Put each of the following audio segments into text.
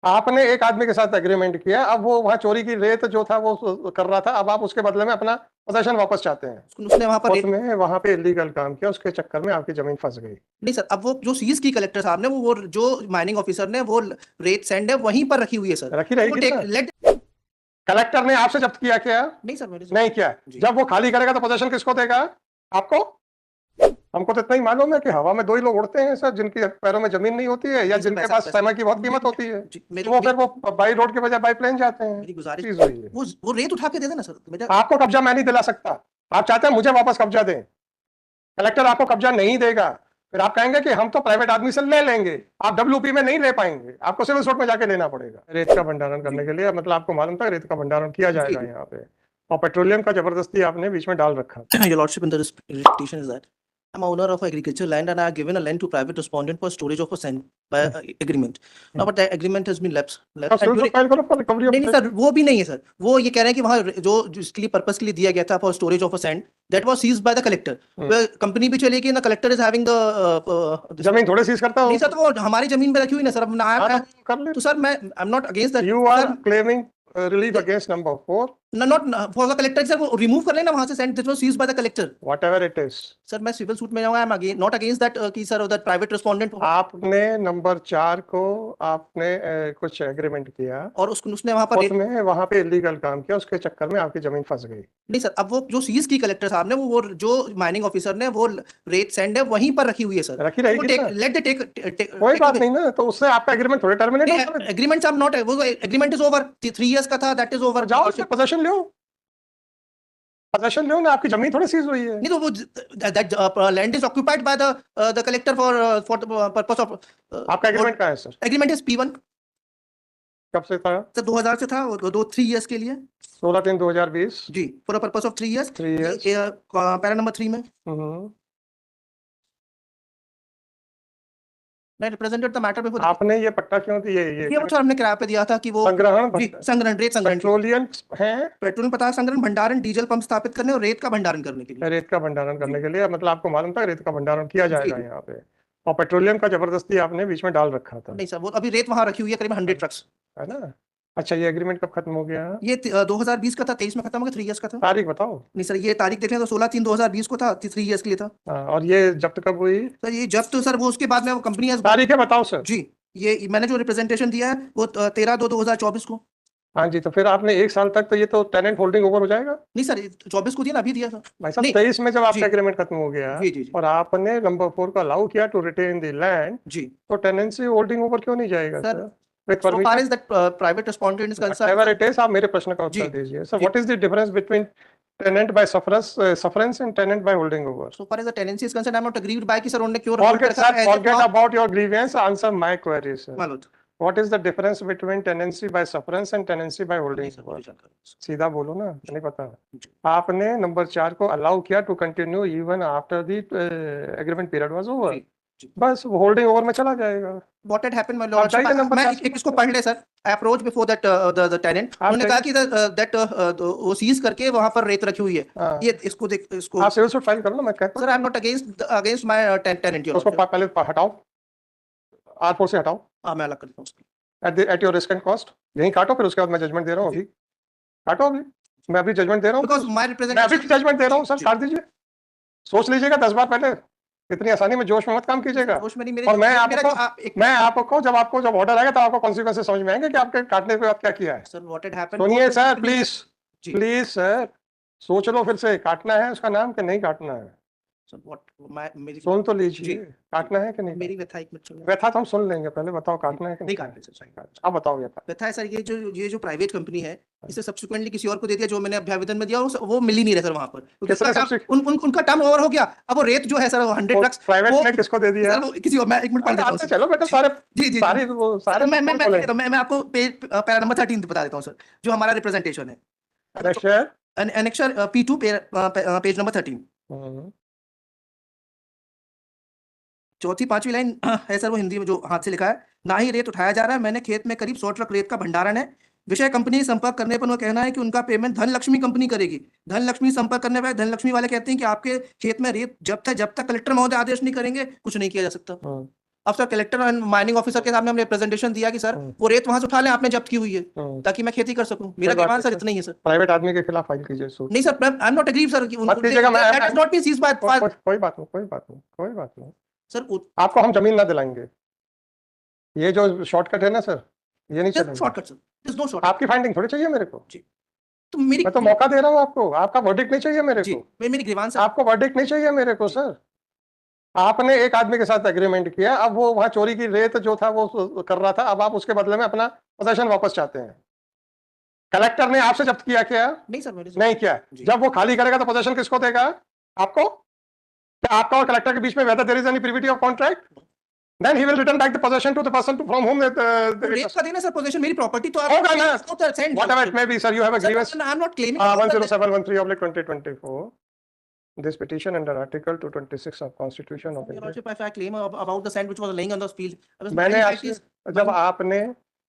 आपने एक आदमी के साथ एग्रीमेंट किया, अब वो वहाँ चोरी की रेत जो था वो कर रहा था, अब आप उसके बदले में अपना पोजीशन वापस चाहते हैं। उसने वहां पर उसने वहाँ पे इलीगल काम किया, उसके चक्कर में आपकी जमीन फंस गई। नहीं सर, अब वो जो सीज की कलेक्टर साहब ने वो जो माइनिंग ऑफिसर ने वो रेत सैंड है वहीं पर रखी हुई है सर। रखी वो रहेगी ना। लेट कलेक्टर ने आपसे जब्त किया क्या? नहीं सर, मेरे नहीं किया। जी। जब वो खाली करेगा तो पोजीशन किसको देगा? आपको। हमको तो इतना ही मालूम है कि हवा में दो ही लोग उड़ते हैं सर, जिनके पैरों में जमीन नहीं होती है या नहीं सर, जिनके पैसा पास पैसा समय की बहुत कीमत होती है, जी, तो वो फिर वो बाई रोड के बजाय बाई प्लेन जाते हैं। मेरी गुजारिश, चीज हुई है। वो रेत उठा के दे देना सर मेरा। आपको कब्जा मैं नहीं दिला सकता। आप चाहते हैं मुझे वापस कब्जा दें, कलेक्टर आपको कब्जा नहीं देगा। फिर आप कहेंगे कि हम तो प्राइवेट आदमी से ले लेंगे, आप डब्ल्यूपी में नहीं ले पाएंगे, आपको सिविल कोर्ट में जाके लेना पड़ेगा। रेत का भंडारण करने के लिए मतलब आपको मालूम था रेत का भंडारण किया जाएगा यहाँ पे, और पेट्रोलियम का जबरदस्ती आपने बीच में डाल रखा। Your Lordship, in the petition is that I'm owner of agricultural land and I have given a land to private respondent for storage of a sand by agreement. Now, but that agreement has been lapsed. तो civil court file करो for recovery of. नहीं sir, वो भी नहीं है sir. वो ये कह रहे हैं कि वहाँ जो जिसके लिए पर्पस के लिए दिया गया था for storage of a sand, that was seized by the collector. Company भी चलेगी ना, कलेक्टर इज हैविंग द जमीन थोड़े सीज करता हो। नहीं सर, तो वो हमारी जमीन पे रखी हुई ना सर। अब ना कर ले। तो सर मैं I am not against that. You are claiming relief against number 4. Not for the collector sir, वो रिमूव कर लेना वहां से sand that was seized by the collector. Whatever it is. Sir मैं सिविल सूट में जाऊंगा। I am again not against that कि sir that private respondent. आपने नंबर 4 को आपने कुछ एग्रीमेंट किया और उसने वहां पे इलीगल काम किया, उसके चक्कर में आपकी जमीन फंस गई। नहीं सर, अब वो जो सीज की कलेक्टर साहब ने वो जो माइनिंग ऑफिसर ने वो रेत सैंड है वहीं पर रखी हुई है सर। रखी रहेगी ना। लेट द टेक कोई बात नहीं ना, तो उससे आपका एग्रीमेंट थोड़े टर्मिनेट होगा। एग्रीमेंट साहब नॉट, वो एग्रीमेंट इज ओवर 3 इयर्स का था, दैट इज ओवर। जाओ पोजीशन लो, पोजीशन लो ना, आपकी जमीन थोड़ी सीज हुई है। नहीं तो वो that land is occupied by the collector for the purpose of. आपका एग्रीमेंट कहाँ है सर? Agreement is P1। कब से था सर 2000 से था, 3 इयर्स के लिए। 16/3/2020 जी, for the purpose of 3 years. 3 years। Para number 3 में मैं रिप्रेजेंटेड द मैटर बिफोर। आपने ये पट्टा क्यों दिया? ये वो सर हमने किराए पे दिया था कि वो संग्रहण संग्रहण, रेत संग्रहण, पेट्रोलियम है, पेट्रोलियम पदार्थ संग्रहण, भंडारण, डीजल पंप स्थापित करने और रेत का भंडारण करने के लिए। रेत का भंडारण करने के लिए, मतलब आपको मालूम था रेत का भंडारण किया जाएगा यहाँ पे, और पेट्रोलियम का जबरदस्ती आपने बीच में डाल रखा था। नहीं सर, वो अभी रेत वहां रखी हुई है करीब 100 ट्रक्स, है ना। अच्छा, ये एग्रीमेंट कब खत्म हो गया? ये 2020 का था, 23 में खत्म हो गया, 3 इयर्स का था। तारीख बताओ। नहीं सर, ये तारीख देख लें तो 16/3/2020 को था, 3 इयर्स के लिए था। और ये जब्त कब हुई? सर ये जब तो सर वो उसके बाद में वो कंपनी तारीखें बताओ सर। जी, ये मैंने जो रिप्रेजेंटेशन दिया है वो 13/2/2024 को। हाँ जी, तो फिर आपने 1 साल तक, तो ये तो टेनेंट होल्डिंग ओवर हो जाएगा। नहीं सर, 24 को दिया ना, अभी दिया सर। भाई साहब 23 में जब आपका एग्रीमेंट खत्म हो गया जी, जी, और आपने नंबर 4 को अलाउ किया टू रिटेन द लैंड, जी, तो टेनेंसी होल्डिंग ओवर क्यों नहीं जाएगा sir? With so far permission, as that private respondent is concerned, whatever it is. आप मेरे प्रश्न का उत्तर दीजिए sir. What is the difference between tenant by sufferance and tenant by holding over? so far as the tenancy is concerned, I'm not aggrieved by कि sir उन्होंने क्यों forget about your grievance, answer my query sir. मालूम। What is the difference between tenancy by sufferance and tenancy by holding over? सीधा बोलो ना, नहीं पता। आपने नंबर 4 को अलाउ किया to continue even after the agreement period was over, बस होल्डिंग ओवर में चला जाएगा। What had happened, my lord? मैं इसको पढ़ ले sir. I approached before that the tenant, उन्होंने कहा कि that वो सीज करके वहां पर रेत रखी हुई है। ये इसको देख, इसको आप सिविल सूट फाइल करो ना, मैं कहता हूं sir. I am not against my tenant। उसको पहले हटाओ, R4 से हटाओ। मैं अलग करता हूं at your risk and cost. यहीं काटो, फिर उसके बाद मैं जजमेंट दे रहा हूँ। अभी काटो, अभी मैं अभी जजमेंट दे रहा हूँ। मैं अभी जजमेंट दे रहा हूँ सर, काट दीजिए। सोच लीजिएगा 10 बार पहले, इतनी आसानी में जोश में मत काम कीजिएगा। और मैं आपको जब ऑर्डर आएगा तो आपको कॉन्सिक्वेंसेस समझ में आएंगे कि आपके काटने के बाद क्या किया है। सुनिए सर, प्लीज सर, सोच लो फिर से, काटना है उसका नाम कि नहीं काटना है। सुन तो लीजिए, काटना है कि नहीं? मेरी व्यथा एक मिनट, व्यथा तो हम सुन लेंगे, पहले बताओ काटना है कि नहीं काटना है। अब बताओ व्यथा है सर। ये जो प्राइवेट कंपनी है, इसे सब्सिक्वेंटली किसी और को दे दिया, जो मैंने अभ्यावेदन में दिया वो मिल ही नहीं रहा सर वहां पर। उनका टर्म ओवर हो गया। अब वो रेत जो है सर 100 ट्रक्स प्राइवेट में किसको दे दिया? किसी और। मैं एक मिनट पढ़ देता हूं। चलो बेटा, सारे जी, सारे मैं आपको पैरा नंबर 13 बता देता हूं सर, जो हमारा रिप्रेजेंटेशन है। एनेक्सर P2 पेज नंबर 13, चौथी 5वीं लाइन है सर, वो हिंदी में जो हाथ से लिखा है। ना ही रेत उठाया जा रहा है, मैंने खेत में करीब 100 ट्रक रेत का भंडारण है। विषय कंपनी संपर्क करने पर वो कहना है कि उनका पेमेंट धनलक्ष्मी कंपनी करेगी। धनलक्ष्मी संपर्क करने पर धनलक्ष्मी वाले कहते हैं कि आपके खेत में रेत जब्त है, जब तक कलेक्टर महोदय आदेश नहीं करेंगे कुछ नहीं किया जा सकता। अफसर कलेक्टर और माइनिंग ऑफिसर के सामने हमने प्रेजेंटेशन दिया कि सर वो रेत वहां से उठा लें, आपने जब्त की हुई है, ताकि मैं खेती कर सकूं। मेरा कोई बात डिमांड नहीं सर इतना ही है सर। प्राइवेट आदमी के खिलाफ फाइल कीजिए सूट। नहीं sir, I am not agree sir कि मत कीजिएगा, मैं that has not been seized by कोई बात नहीं, कोई बात नहीं, कोई बात नहीं सर। आपको हम जमीन ना दिलाएंगे। ये जो शॉर्टकट है ना सर, ये नहीं चलेगा। Shortcut sir, there is no shortcut. आपकी फाइंडिंग थोड़ी चाहिए मेरे को, तो मेरी मैं तो मौका दे रहा हूँ आपको, आपका वर्डिक्ट नहीं चाहिए मेरे जी, को। मेरी ग्रीवांस आपको वर्डिक्ट नहीं चाहिए मेरे को सर। आपने एक आदमी के साथ एग्रीमेंट किया, अब वो वहां चोरी की रेत जो था वो कर रहा था, अब आप उसके बदले में अपना पोजीशन वापस चाहते हैं। कलेक्टर ने आपसे जब्त किया क्या? नहीं सर, मेरे नहीं किया। जब वो खाली करेगा तो पोजीशन किसको देगा? आपको? क्या आपका और कलेक्टर के बीच में whether there is any privity of contract? Then he will return back the possession to the person from whom रेत का देना सर पोजीशन, मेरी प्रॉपर्टी तो आप होगा ना। Send Whatever it may be, sir, you have a grievance. I am not claiming 10713/2024. This petition under Article 226 of Constitution of Your India. Lordship, if I claim about the sand which was laying on the field, मैंने आपसे जब आपने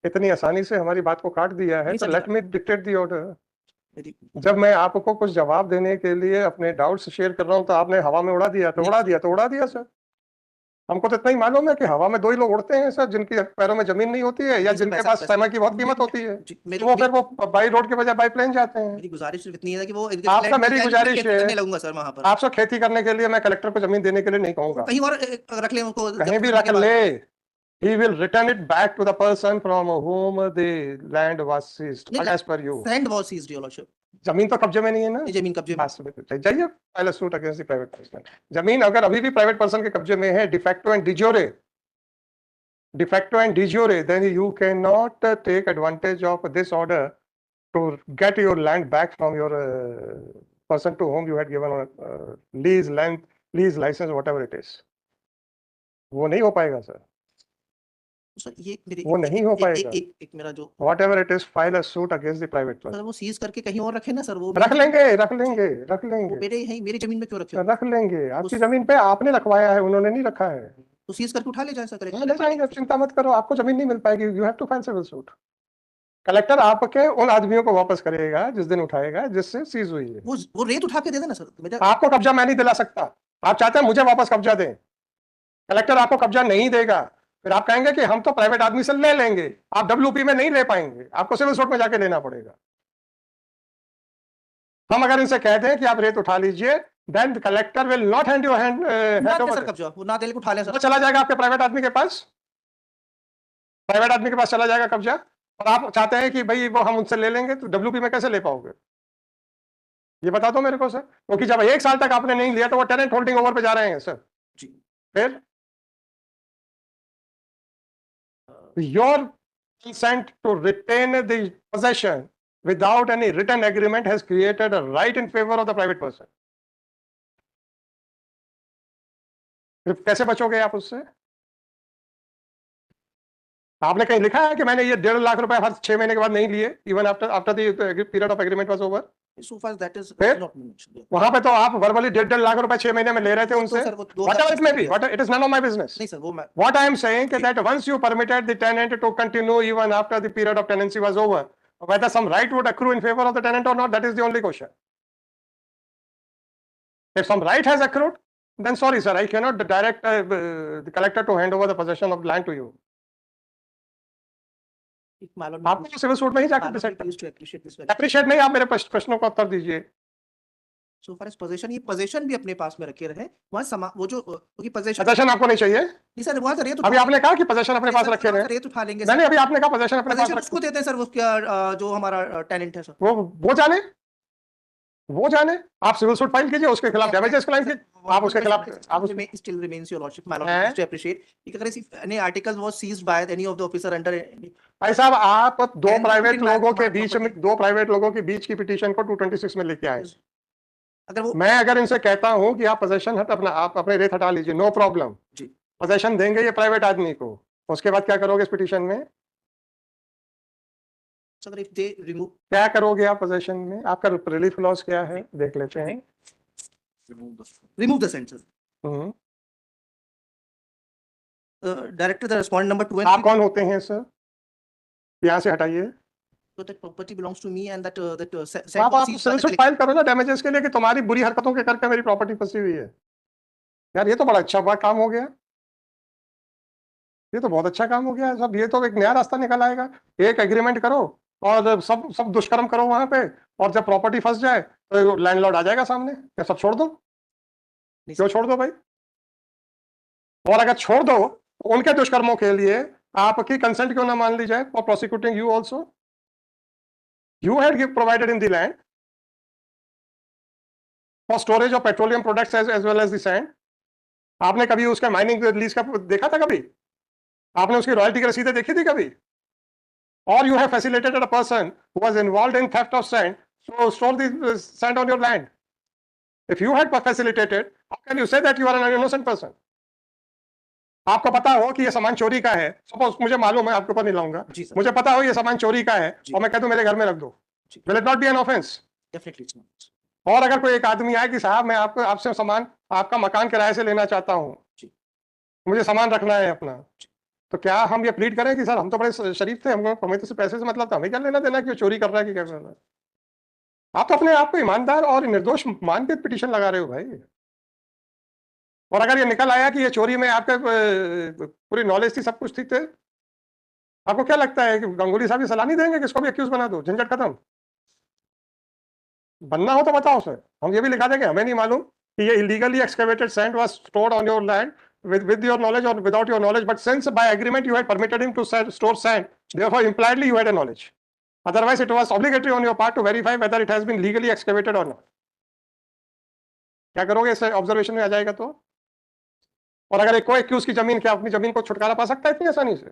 इतनी आसानी से हमारी बात को काट दिया है तो let me dictate the order. जब मैं आपको कुछ जवाब देने के लिए अपने डाउट्स शेयर कर रहा हूं तो आपने हवा में उड़ा दिया, तो उड़ा दिया सर। हमको तो इतना ही मालूम है कि हवा में दो ही लोग उड़ते हैं सर, जिनके पैरों में जमीन नहीं होती है या जिनके पास समय की बहुत कीमत होती है, तो वो फिर वो बाई रोड के बजाय बाई प्लेन जाते हैं। मेरी गुजारिश इतनी है कि वो आपका मेरी गुजारिश है, लगूंगा सर वहां पर आपसे खेती करने के लिए मैं कलेक्टर को जमीन देने के लिए नहीं कहूंगा। कहीं और रख ले उनको, कहीं भी रख ले, he will return it back to the person from whom the land was seized as per you. Sand was seized, Your Lordship. जमीन तो कब्जे में नहीं है ना, जमीन कब्जे में जाइए file suit against the private person. जमीन अगर अभी भी प्राइवेट पर्सन के कब्जे में है de facto and de jure, then you cannot take advantage of this order to get your land back from your person to whom you had given lease license, whatever it is. वो नहीं हो पाएगा sir, sir ये मेरे वो नहीं हो पाएगा। एक मेरा जो whatever it is, file a suit against the private person. Sir वो सीज करके कहीं और रखे ना सर, वो रख लेंगे वो मेरी जमीन में क्यों रखे? रख लेंगे। आपकी जमीन पे आपने रखवाया है, उन्होंने नहीं रखा है, तो सीज करके उठा ले जाए सर। ले जाएंगे, चिंता मत करो, आपको जमीन नहीं मिल पाएगी। You have to file civil suit. Collector आपके उन आदमियों को वापस करेगा जिस दिन उठाएगा जिससे सीज हुई है। वो रेत उठा के दे देना सर। आपको कब्जा मैं नहीं दिला सकता, आप चाहते हैं मुझे वापस कब्जा दें, कलेक्टर आपको कब्जा नहीं देगा। फिर आप कहेंगे कि हम तो प्राइवेट आदमी से ले लेंगे, आप डब्ल्यूपी में नहीं ले पाएंगे, आपको सिविल सूट में जाके लेना पड़ेगा। हम अगर इनसे कह दें कि आप रेत उठा लीजिए, then the collector will not hand you hand over कब्जा, वो ना दे उठा ले सर। वो चला जाएगा आपके प्राइवेट आदमी के पास, चला जाएगा कब्जा। और आप चाहते हैं कि भाई वो हम उनसे ले लेंगे, तो डब्ल्यूपी में कैसे ले पाओगे? ये बता दो मेरे को सर, क्योंकि जब 1 साल तक आपने नहीं लिया तो वो टेनेंट होल्डिंग ओवर पे जा रहे हैं सर जी। फिर your consent to retain the possession without any written agreement has created a right in favor of the private person. फिर कैसे बचोगे आप उससे? आपने कहीं लिखा है कि मैंने ये 1.5 लाख रुपए हर 6 महीने के बाद नहीं लिए, even after the period of agreement was over? So far that is not mentioned. वहां पे तो आप वर्बली 1.5 लाख रुपए 6 महीने में ले रहे थे उनसे। Whatever it may be, it is none of my business. नहीं सर, वो What I am saying is that once you permitted the tenant to continue even after the period of tenancy was over, whether some right would accrue in favor of the tenant or not, that is the only question. If some right has accrued, then sorry sir, I cannot direct the collector to hand over the possession of land to you. आपको civil suit में ही जाकर appreciate नहीं, आप मेरे प्रश्नों का उत्तर दीजिए। So far as possession, ये possession भी अपने पास में रखे रहे, वहाँ वो जो possession आपको नहीं चाहिए? नहीं सर, वहाँ रेत अभी आपने कहा कि possession अपने पास रखे रहे, रेत उठा लेंगे। नहीं अभी आपने कहा possession अपने पास उसको देते हैं सर, उसका जो हमारा टेनेंट है सर, वो जाने। आप सिविल सूट फाइल कीजिए, उसके खिलाफ डैमेजेस क्लेम कीजिए, आप उसके खिलाफ still remains your lordship, my lordship to appreciate कि अगर any articles was seized by any of the officer under भाई साहब, आप दो प्राइवेट लोगों के बीच की पिटीशन को 226 में लेके आए। अगर इनसे कहता हूं कि आप पोजेशन आप अपने रेत हटा लीजिए, नो प्रॉब्लम जी, पोजेशन देंगे ये प्राइवेट आदमी को, उसके बाद क्या करोगे इस पिटीशन में? क्या करोगे आप पोजेशन में? आपका रिलीफ क्लॉज क्या है देख लेते हैं। Remove the sense director the respondent number 2 आप कौन होते हैं सर? यहाँ से हटाइए। So that property belongs to me and that आप सिविल सूट फाइल करो ना डैमेजेस के लिए कि तुम्हारी बुरी हरकतों के करके मेरी प्रॉपर्टी फंसी हुई है। यार ये तो बड़ा अच्छा काम हो गया। ये तो बहुत अच्छा काम हो गया है सब। ये तो एक नया रास्ता निकल आएगा। एक एग्रीमेंट करो और सब सब दुष्कर्म करो वहां पे, और जब प्रॉपर्टी फंस जाए तो लैंडलॉर्ड आ जाएगा सामने, क्या सब छोड़ दो? क्यों छोड़ दो भाई? और अगर छोड़ दो तो उनके दुष्कर्मों के लिए आपकी कंसेंट क्यों ना मान ली जाए for prosecuting you also? You had provided in the land for storage of petroleum products as well as the sand. आपने कभी उसका माइनिंग लीज का देखा था कभी? आपने उसकी रॉयल्टी की रसीदें देखी थी कभी? और you have facilitated a person who was involved in theft of sand to store the sand on your land. If you had facilitated, how can you say that you are an innocent person? आपको पता हो कि ये सामान चोरी का है, suppose मुझे मालूम है, आपके ऊपर नहीं लाऊंगा, मुझे पता हो ये सामान चोरी का है और मैं कह दूं मेरे घर में रख दो, will it not be an offense? Definitely it's not. और अगर कोई एक आदमी आए कि साहब मैं आपको आपसे सामान आपका मकान किराए से लेना चाहता हूँ, मुझे सामान रखना है अपना, तो क्या हम ये प्लीड करें कि सर हम तो बड़े शरीफ थे, हमको हमें तो पैसे से मतलब था, हमें क्या लेना देना कि वो चोरी कर रहा है कि क्या कर रहा है? आप तो अपने आप को ईमानदार और निर्दोष मान के पिटीशन लगा रहे हो भाई। और अगर ये निकल आया कि ये चोरी में आपके पूरी नॉलेज थी, सब कुछ ठीक थे, आपको क्या लगता है कि गांगुली साहब ये सलाह नहीं देंगे कि इसको भी एक्यूज बना दो, झंझट खत्म? बनना हो तो बताओ सर, हम ये भी लिखा देंगे हमें नहीं मालूम कि ये illegally excavated sand was stored on your land with your knowledge or without your knowledge, but since by agreement you had permitted him to store sand, therefore impliedly you had a knowledge. Otherwise it was obligatory on your part to verify whether it has been legally excavated or not. क्या करोगे इस observation में आ जाएगा तो? और अगर एक कोई एक्यूज की जमीन, क्या अपनी जमीन को छुटकारा पा सकता है इतनी आसानी से?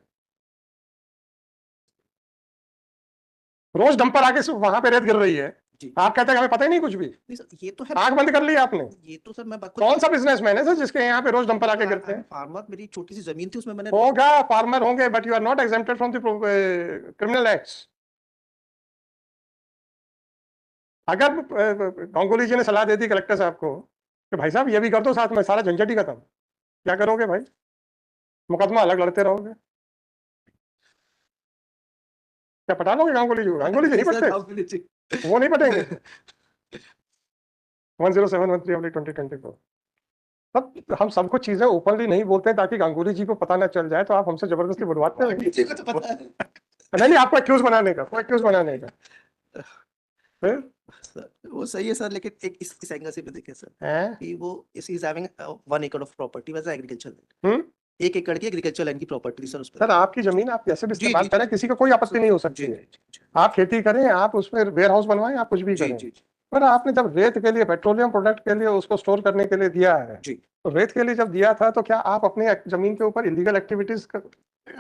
रोज डंपर आके वहां पे रेत गिर रही है, आप कहते हैं हमें पता ही नहीं कुछ भी। ये तो है, आंख बंद कर ली आपने। ये तो सर मैं कौन सा बिजनेसमैन है सर जिसके यहाँ पे रोज डंपर आके गिरते हैं? फार्मर, मेरी छोटी सी जमीन थी उसमें मैंने होगा, फार्मर होंगे, but you are not exempted from the criminal acts. अगर गांगुली जी ने सलाह दे दी कलेक्टर साहब को कि भाई साहब ये भी कर दो साथ में, सारा झंझट ही खत्म, क्या करोगे भाई? मुकदमा अलग लड़ते रहोगे? क्या पटा लोगे गांगुली जी? गांगुली जी नहीं पटते, वो नहीं पटेंगे। 10713/2024। तब हम सब कुछ चीजें ओपनली नहीं बोलते हैं ताकि गांगुली जी को पता ना चल जाए, तो आप हमसे जबरदस्ती बुलवाते हैं। नहीं, आपको एक्यूज बनाने का, एक्यूज बनाने का। वो सही है सर, लेकिन एक इस एंगल से भी देखें सर कि वो is having 1 acre of property was agriculture land, 1 एकड़ की एग्रीकल्चर लैंड की प्रॉपर्टी सर। उस पर सर आपकी जमीन आप कैसे भी इस्तेमाल करें, किसी को कोई आपत्ति नहीं हो सकती है। आप खेती करें, आप उसमें वेयर हाउस बनवाएं, आप कुछ भी करें, पर आपने जब रेत के लिए, पेट्रोलियम प्रोडक्ट के लिए उसको स्टोर करने के लिए दिया है, तो रेत के लिए जब दिया था तो क्या आप अपनी जमीन के ऊपर इलीगल एक्टिविटीज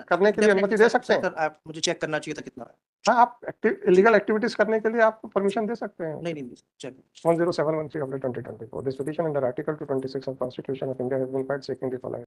करने के लिए अनुमति दे सकते हैं? सर आप मुझे चेक करना चाहिए था कितना है। हाँ, आप इलीगल एक्टिविटीज करने के लिए आप परमिशन दे सकते हैं। नहीं check 10713/2024 this petition under article 226 of constitution of India has been filed seeking the following